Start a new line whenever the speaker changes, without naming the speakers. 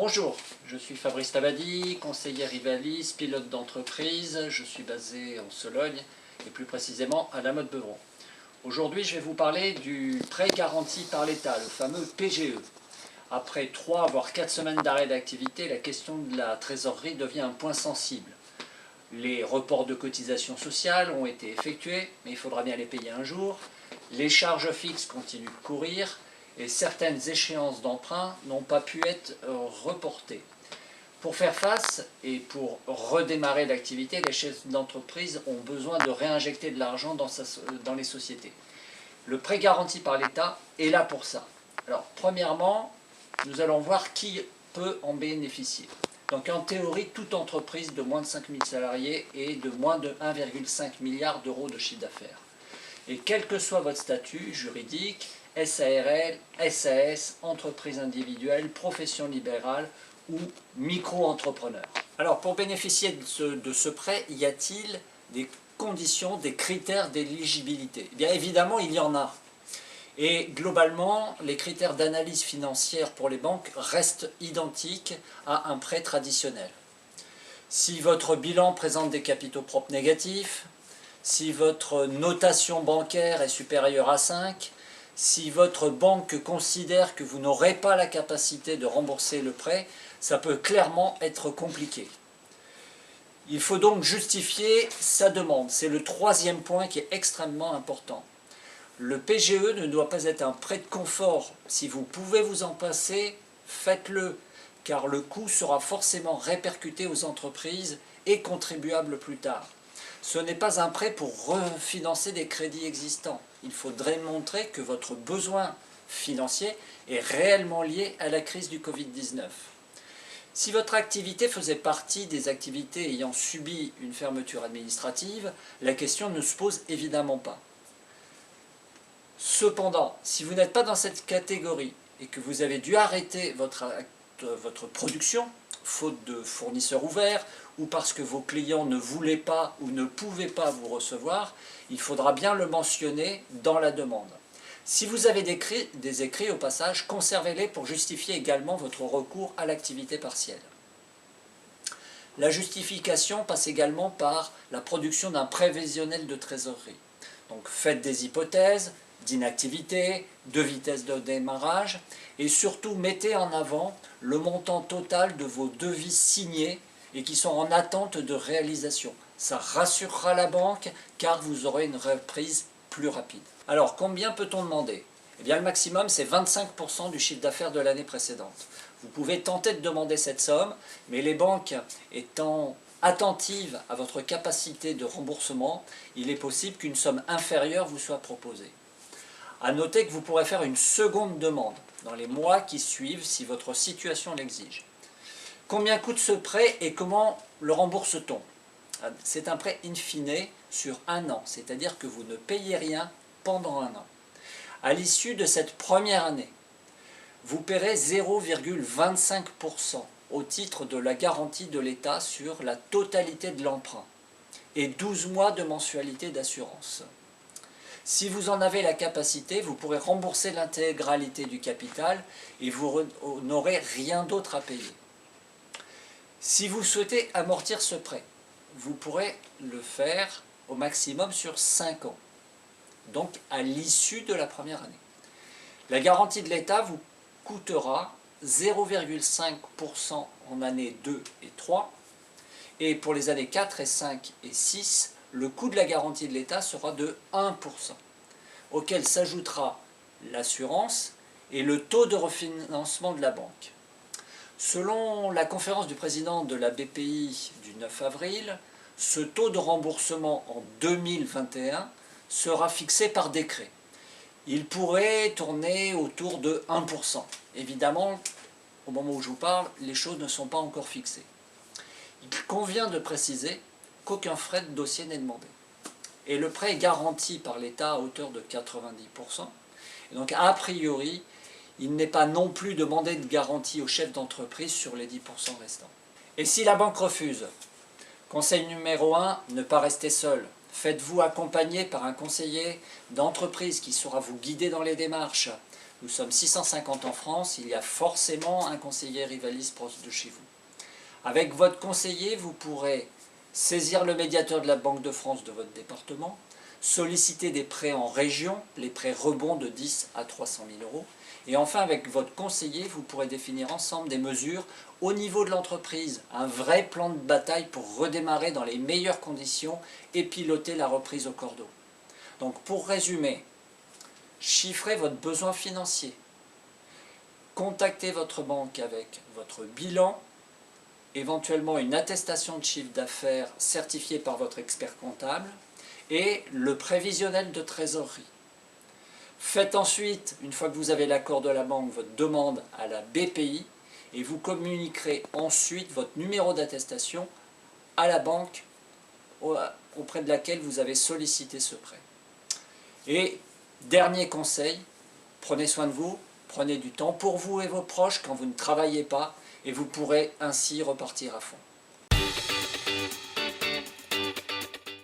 Bonjour, je suis Fabrice Tabadi, conseiller Rivalis, pilote d'entreprise. Je suis basé en Sologne et plus précisément à La Motte-Beuvron. Aujourd'hui, je vais vous parler du prêt garanti par l'État, le fameux PGE. Après 3 voire 4 semaines d'arrêt d'activité, la question de la trésorerie devient un point sensible. Les reports de cotisations sociales ont été effectués, mais il faudra bien les payer un jour. Les charges fixes continuent de courir et certaines échéances d'emprunt n'ont pas pu être reportées. Pour faire face et pour redémarrer l'activité, les chefs d'entreprise ont besoin de réinjecter de l'argent dans les sociétés. Le prêt garanti par l'État est là pour ça. Alors, premièrement, nous allons voir qui peut en bénéficier. Donc, en théorie, toute entreprise de moins de 5000 salariés et de moins de 1,5 milliard d'euros de chiffre d'affaires. Et quel que soit votre statut juridique, SARL, SAS, entreprise individuelle, profession libérale ou micro-entrepreneur. Alors, pour bénéficier de ce prêt, y a-t-il des conditions, des critères d'éligibilité? Bien évidemment, il y en a. Et globalement, les critères d'analyse financière pour les banques restent identiques à un prêt traditionnel. Si votre bilan présente des capitaux propres négatifs, si votre notation bancaire est supérieure à 5, si votre banque considère que vous n'aurez pas la capacité de rembourser le prêt, ça peut clairement être compliqué. Il faut donc justifier sa demande. C'est le troisième point qui est extrêmement important. Le PGE ne doit pas être un prêt de confort. Si vous pouvez vous en passer, faites-le, car le coût sera forcément répercuté aux entreprises et contribuables plus tard. Ce n'est pas un prêt pour refinancer des crédits existants. Il faudrait montrer que votre besoin financier est réellement lié à la crise du Covid-19. Si votre activité faisait partie des activités ayant subi une fermeture administrative, la question ne se pose évidemment pas. Cependant, si vous n'êtes pas dans cette catégorie et que vous avez dû arrêter votre production, faute de fournisseurs ouverts, ou parce que vos clients ne voulaient pas ou ne pouvaient pas vous recevoir, il faudra bien le mentionner dans la demande. Si vous avez des écrits au passage, conservez-les pour justifier également votre recours à l'activité partielle. La justification passe également par la production d'un prévisionnel de trésorerie. Donc faites des hypothèses d'inactivité, de vitesse de démarrage, et surtout mettez en avant le montant total de vos devis signés et qui sont en attente de réalisation. Ça rassurera la banque car vous aurez une reprise plus rapide. Alors combien peut-on demander? Eh bien le maximum c'est 25% du chiffre d'affaires de l'année précédente. Vous pouvez tenter de demander cette somme, mais les banques étant attentives à votre capacité de remboursement, il est possible qu'une somme inférieure vous soit proposée. A noter que vous pourrez faire une seconde demande dans les mois qui suivent si votre situation l'exige. Combien coûte ce prêt et comment le rembourse-t-on? C'est un prêt in fine sur 1 an, c'est-à-dire que vous ne payez rien pendant 1 an. À l'issue de cette première année, vous paierez 0,25% au titre de la garantie de l'État sur la totalité de l'emprunt et 12 mois de mensualité d'assurance. Si vous en avez la capacité, vous pourrez rembourser l'intégralité du capital et vous n'aurez rien d'autre à payer. Si vous souhaitez amortir ce prêt, vous pourrez le faire au maximum sur 5 ans, donc à l'issue de la première année. La garantie de l'État vous coûtera 0,5% en année 2 et 3, et pour les années 4 et 5 et 6, le coût de la garantie de l'État sera de 1%, auquel s'ajoutera l'assurance et le taux de refinancement de la banque. Selon la conférence du président de la BPI du 9 avril, ce taux de remboursement en 2021 sera fixé par décret. Il pourrait tourner autour de 1%. Évidemment, au moment où je vous parle, les choses ne sont pas encore fixées. Il convient de préciser qu'aucun frais de dossier n'est demandé. Et le prêt est garanti par l'État à hauteur de 90%. Et donc, a priori, il n'est pas non plus demandé de garantie au chef d'entreprise sur les 10% restants. Et si la banque refuse? Conseil numéro 1, ne pas rester seul. Faites-vous accompagner par un conseiller d'entreprise qui saura vous guider dans les démarches. Nous sommes 650 en France, il y a forcément un conseiller Rivalis proche de chez vous. Avec votre conseiller, vous pourrez saisir le médiateur de la Banque de France de votre département, solliciter des prêts en région, les prêts rebonds de 10 à 300 000 euros. Et enfin, avec votre conseiller, vous pourrez définir ensemble des mesures au niveau de l'entreprise, un vrai plan de bataille pour redémarrer dans les meilleures conditions et piloter la reprise au cordeau. Donc pour résumer, chiffrez votre besoin financier, contactez votre banque avec votre bilan, éventuellement une attestation de chiffre d'affaires certifiée par votre expert comptable et le prévisionnel de trésorerie. Faites ensuite, une fois que vous avez l'accord de la banque, votre demande à la BPI et vous communiquerez ensuite votre numéro d'attestation à la banque auprès de laquelle vous avez sollicité ce prêt. Et dernier conseil, prenez soin de vous, prenez du temps pour vous et vos proches quand vous ne travaillez pas et vous pourrez ainsi repartir à fond.